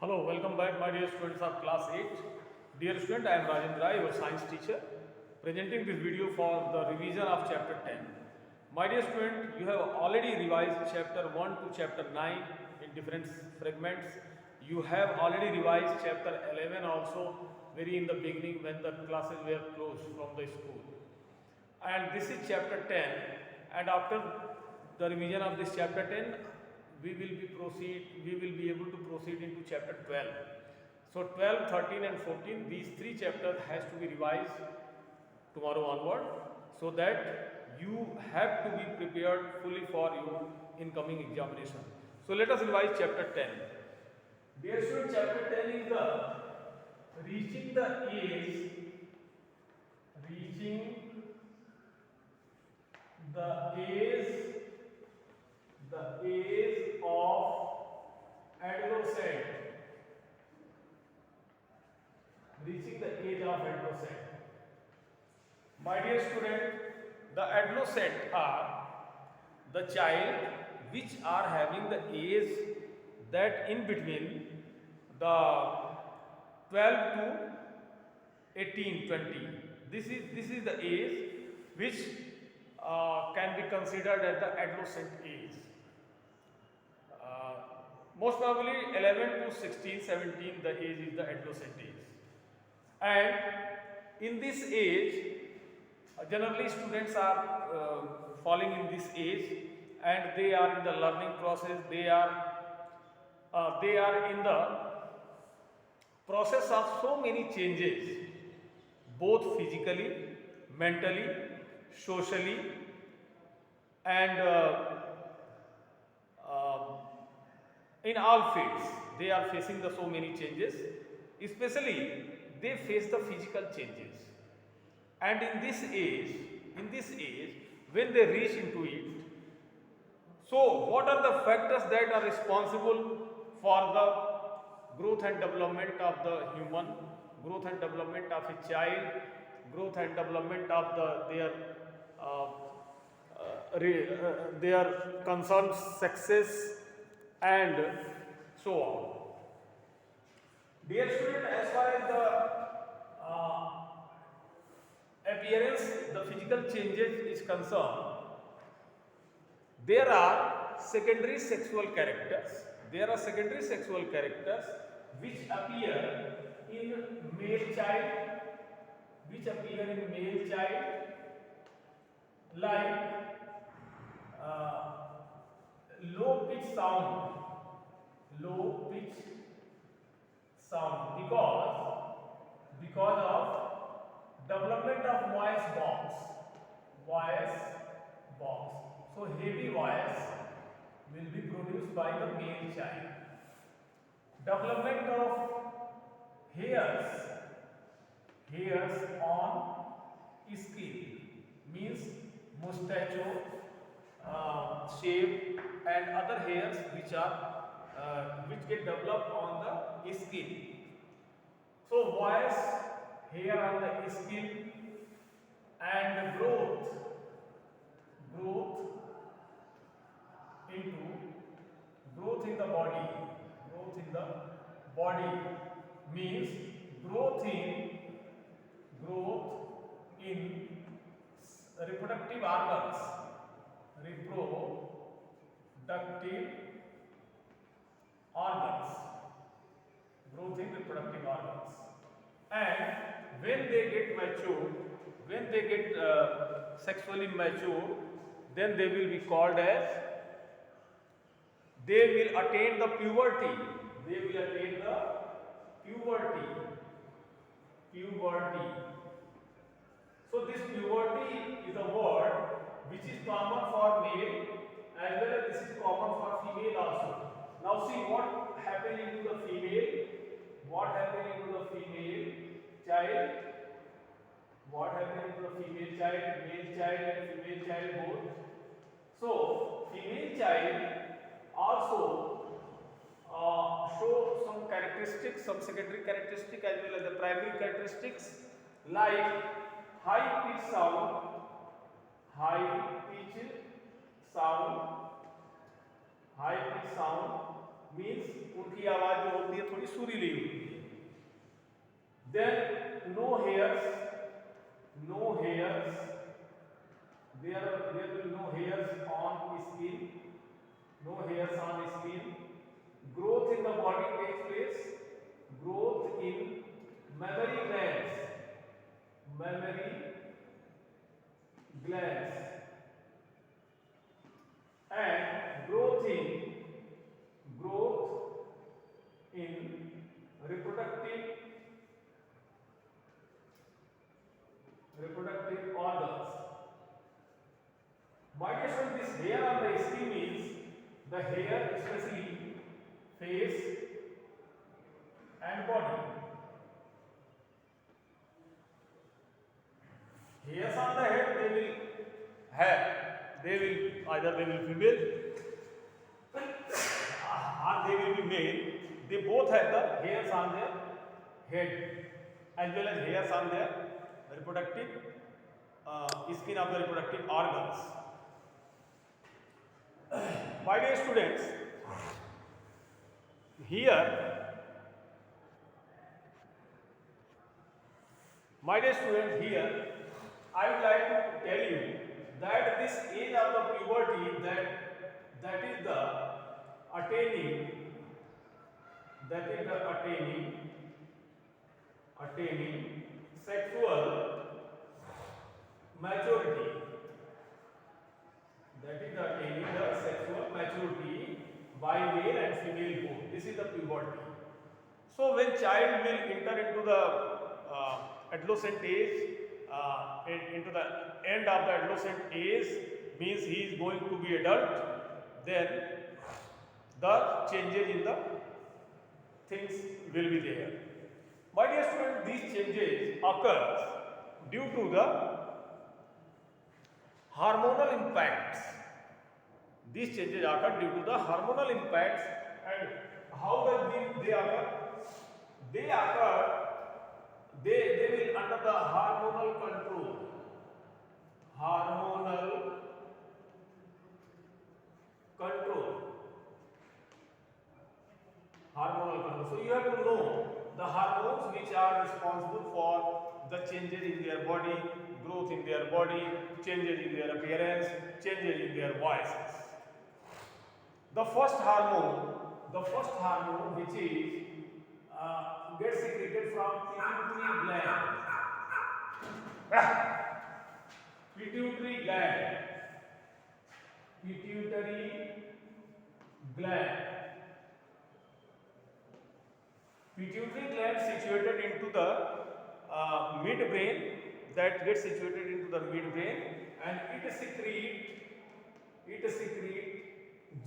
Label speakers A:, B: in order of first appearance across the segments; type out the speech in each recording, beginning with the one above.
A: Hello, welcome back my dear students of class 8. Dear student, I am Rajendra, your science teacher, presenting this video for the revision of chapter 10. My dear student, you have already revised chapter 1 to chapter 9 in different fragments. You have already revised chapter 11 also very in the beginning when the classes were closed from the school. And this is chapter 10, and after the revision of this chapter 10 we will be able to proceed into chapter 12. So 12, 13 and 14, these three chapters has to be revised tomorrow onward, so that you have to be prepared fully for your incoming examination. So let us revise chapter 10. Dear student, chapter 10 is the reaching the age the age the age of adolescent. Reaching the age of adolescent. My dear student, the adolescent are the child which are having the age that in between the 12 to 18, 20. This is the age which can be considered as the adolescent age. Most probably 11 to 16, 17, the age is the adolescent age. And in this age, generally students are falling in this age, and they are in the learning process. They are in the process of so many changes, both physically, mentally, socially, and in all fields they are facing the so many changes. Especially they face the physical changes, and in this age when they reach into it, so what are the factors that are responsible for the growth and development of the human, growth and development of a child, growth and development of their concerned success, and so on. Dear student, as far as the appearance, the physical changes is concerned, there are secondary sexual characters. There are secondary sexual characters which appear in male child, like low pitch sound, because of development of voice box. So heavy voice will be produced by the male child. Development of hairs on skin, means mustache, shape, and other hairs which get developed on the skin. So voice, hair on the skin, and growth in the body means growth in reproductive organs, and when they get mature, sexually mature, then they will be called as, they will attain the puberty. So this puberty is a word which is common for male, as well as this is common for female also. Now see what happens into the female child, male child and female child both. So female child also show some characteristics, some secondary characteristics as well as the primary characteristics, like high pitch sound means उनकी आवाज जो होती है थोड़ी सुरीली होती है। Then no hairs, there will be no hairs on skin, no hairs on skin. Growth in the body takes place, growth in mammary glands, and growth in reproductive organs. My dear students, this hair on the skin means the hair, especially face and body. Hairs on the head, they will either they will be female or they will be male. They both have the hairs on their head as well as hairs on their reproductive skin of the reproductive organs. My dear students, here I would like to tell you that this age of the puberty, that is the attaining sexual maturity. That is the attaining the sexual maturity by male and female both. This is the puberty. So when child will enter into the adolescent age, into the end of the adolescent age, means he is going to be adult, then the changes in the things will be there. My dear students, these changes occur due to the hormonal impacts. These changes occur due to the hormonal impacts. And how does they occur? They will under the hormonal control. So you have to know the hormones which are responsible for the changes in their body, growth in their body, changes in their appearance, changes in their voices. The first hormone which is gets secreted from pituitary gland. Pituitary gland situated into the midbrain, that gets situated into the midbrain, and it secretes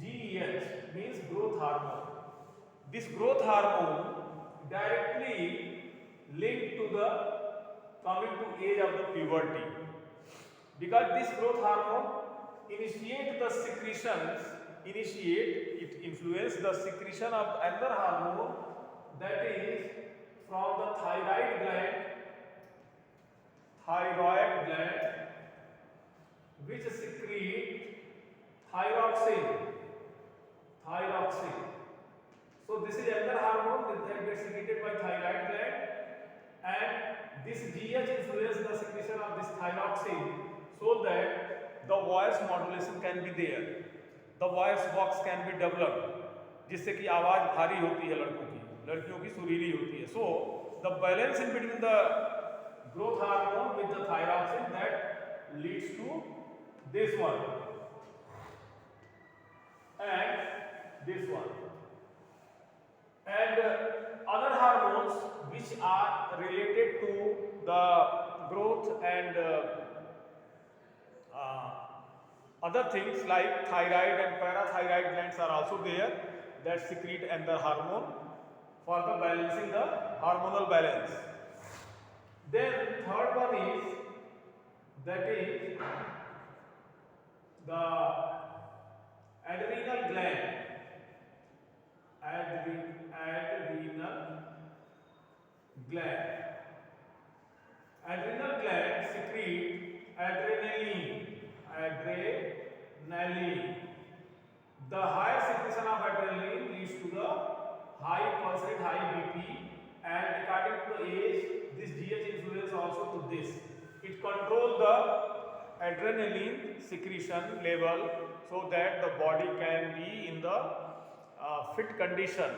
A: GEH, means growth hormone. This growth hormone directly linked to the coming to age of the puberty, because this growth hormone influence the secretion of another hormone, that is from the thyroid gland, which secrete thyroxine. So this is another hormone that gets secreted by thyroid gland, and this GH influences the secretion of this thyroxine, so that the voice modulation can be there, the voice box can be developed, जिससे कि आवाज भारी होती है लड़कियों की सुरीली होती है. So the balance in between the growth hormone with the thyroxine, that leads to this one and this one. And other hormones which are related to the growth and other things like thyroid and parathyroid glands are also there, that secrete another hormone for the balancing the hormonal balance. Then third one is the adrenal gland. Adrenal gland secrete adrenaline. The higher secretion of adrenaline leads to the high pulse rate, high BP, B, and according to the age, this GH influence also to this. It controls the adrenaline secretion level so that the body can be in the fit condition.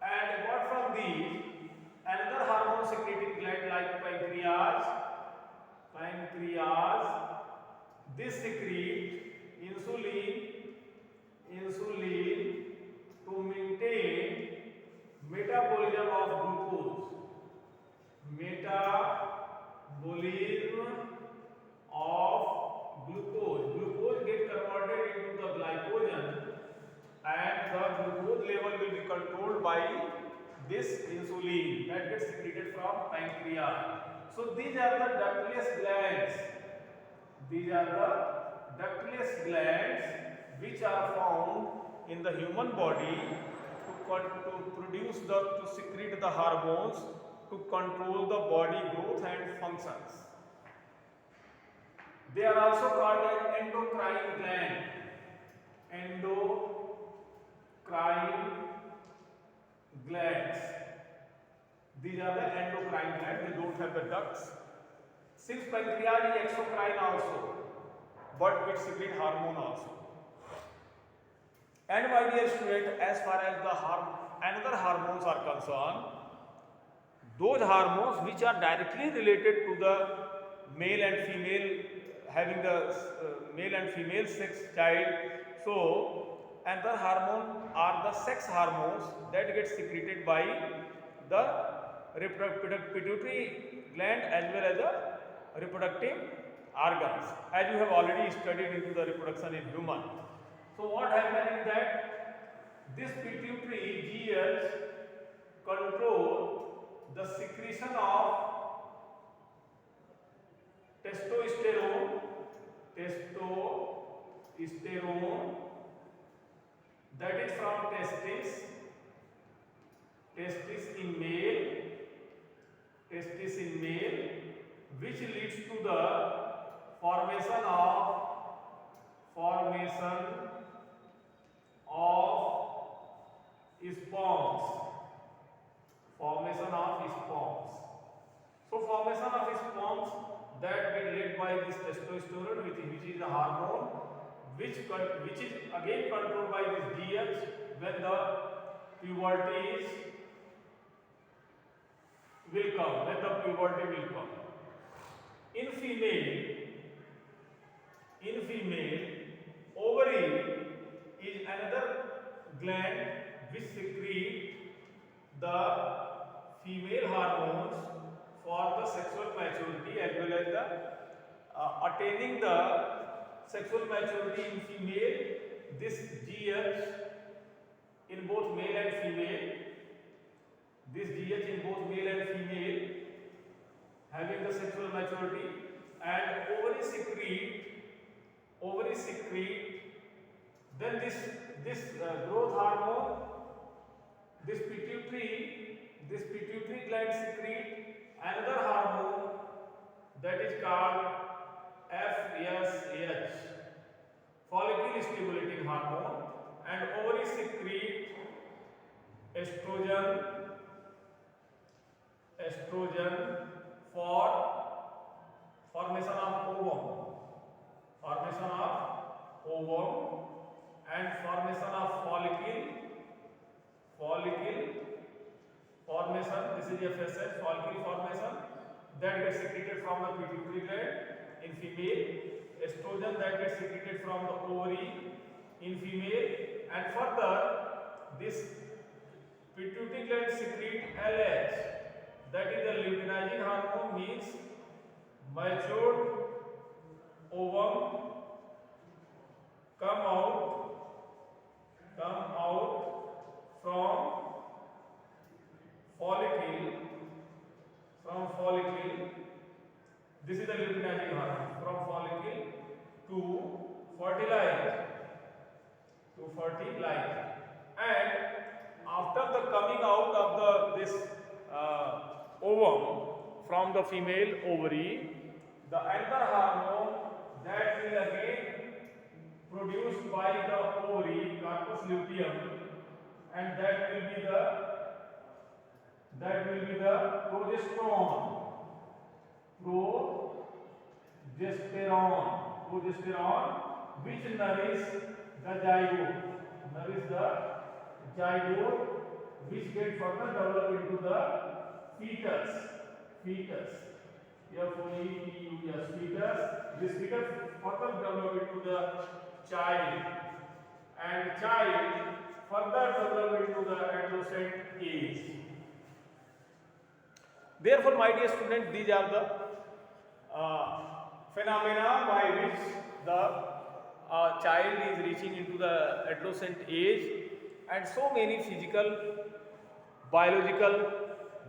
A: And apart from these, another hormone secreting gland like pancreas, this secrete insulin to maintain metabolism of glucose. Glucose get converted into the glycogen, and the glucose level will be controlled by this insulin that gets secreted from pancreas. So these are the ductless glands. These are the ductless glands which are found in the human body to secrete the hormones to control the body growth and functions. They are also called as endocrine gland. Endocrine glands. These are the endocrine glands. They don't have the ducts. Since pancreas is exocrine also, but it secretes hormone also. And my dear student, as far as the another hormones are concerned, those hormones which are directly related to the male and female, having the male and female sex child. So another hormone are the sex hormones that get secreted by the pituitary gland as well as the reproductive organs, as you have already studied into the reproduction in human. So what happens is that this pituitary GH control the secretion of testosterone that is from testis in male, which leads to the formation of sperms. So formation of sperms that get led by this testosterone, which is a hormone, which is again controlled by this GH when the puberty will come. In female, ovary is another gland which secrete the female hormones for the sexual maturity as well as the attaining the sexual maturity in female. This GH in both male and female, having the sexual maturity, and ovary secrete, then this growth hormone, this pituitary gland secrete another hormone that is called FSH, follicle stimulating hormone, and ovary secrete estrogen for formation of ovum and formation of follicle formation. This is FSH, follicle formation, that gets secreted from the pituitary gland in female, estrogen that gets secreted from the ovary in female, and further this pituitary gland secrete LH, that is the luteinizing hormone, means matured ovum come out from follicle. This is the luteinizing hormone, from follicle to fertilize. And after the coming out of this ovum from the female ovary, the another hormone that will again produced by the ovary, corpus luteum, and that will be the progesterone, which nourish the zygote, which get further developed into the fetus. Fetus. F-O-E-T-U-S, fetus. This fetus further develop into the child, and child further develop into the adolescent age. Therefore, my dear student, these are the phenomena by which the child is reaching into the adolescent age, and so many physical, biological,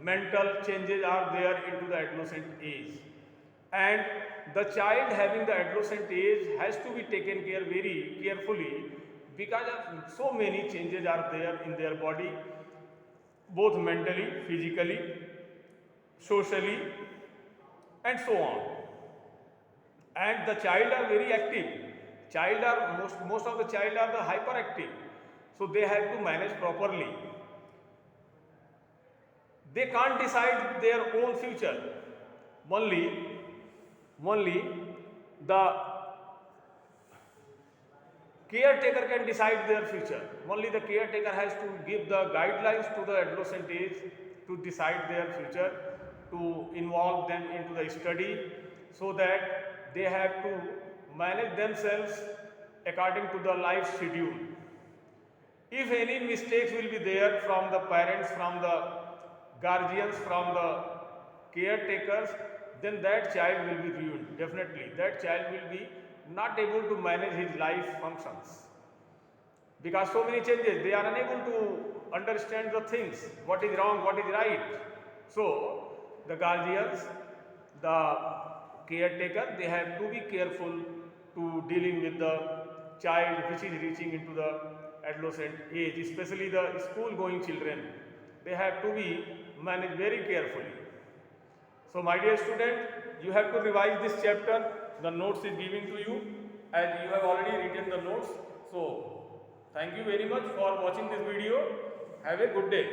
A: mental changes are there into the adolescent age, and the child having the adolescent age has to be taken care very carefully because of so many changes are there in their body, both mentally, physically, socially, and so on. And the child are very active. Most of the child are the hyperactive, so they have to manage properly. They can't decide their own future. Only the caretaker can decide their future. Only the caretaker has to give the guidelines to the adolescent age to decide their future, to involve them into the study, so that they have to manage themselves according to the life schedule. If any mistakes will be there from the parents, from the guardians, from the caretakers, then that child will be ruined. Definitely, that child will be not able to manage his life functions, because so many changes, they are unable to understand the things, what is wrong, what is right. So the guardians, the caretaker, they have to be careful to dealing with the child which is reaching into the adolescent age, especially the school going children. They have to be managed very carefully. So my dear student, you have to revise this chapter. The notes is given to you, and you have already written the notes. So thank you very much for watching this video. Have a good day.